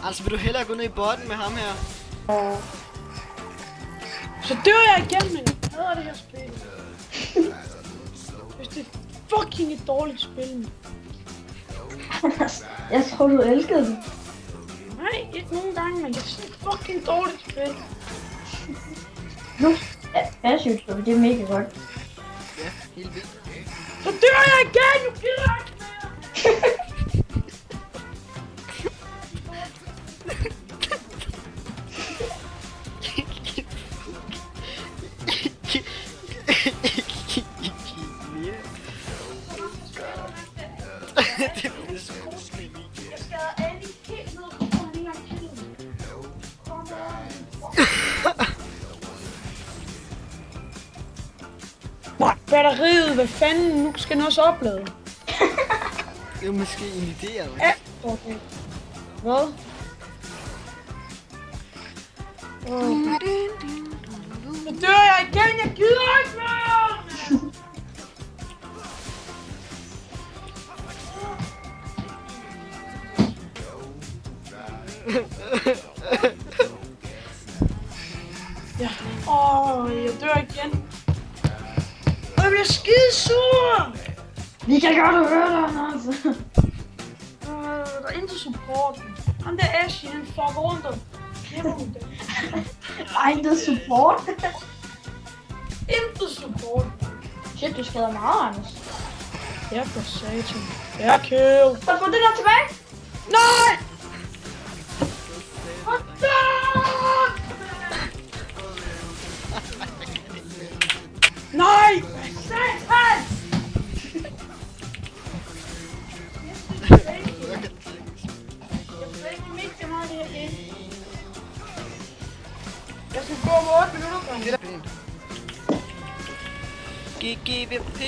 Altså, vil du hellere gå ned i botten med ham her? Så dør jeg igen, men jeg hader det her spil. Hvis det er fucking et dårligt spil. Jeg tror du elskede det. Nej, ikke nogen gange, men det er sådan et fucking dårligt spil. Nu passivt spil, det er mega godt. Ja, helt vildt. Så dør jeg igen, nu gider jeg ikke mere. Det bliver skruet. Jeg skal alle helt ned på den her kilden. Batteriet, hvad fanden? Nu skal den også oplade. Det er måske en idé, eller? Ja, okay. Hvad? Så dør jeg igen, jeg gider ikke mere! Ja, jeg dør igen. Og jeg bliver skide sur! Vi kan godt høre dig, altså. Der er intet support. Ham der Ashy, han fucker rundt og knæpper med det. Ej, det er support. Intet support. Shit, du skader meget, Anders. Ja, for satan. Ja, kill. Så få det der tilbage. Nej! What the? Nej! Satan! Jeg skal gå om 8 minutter. GGVP.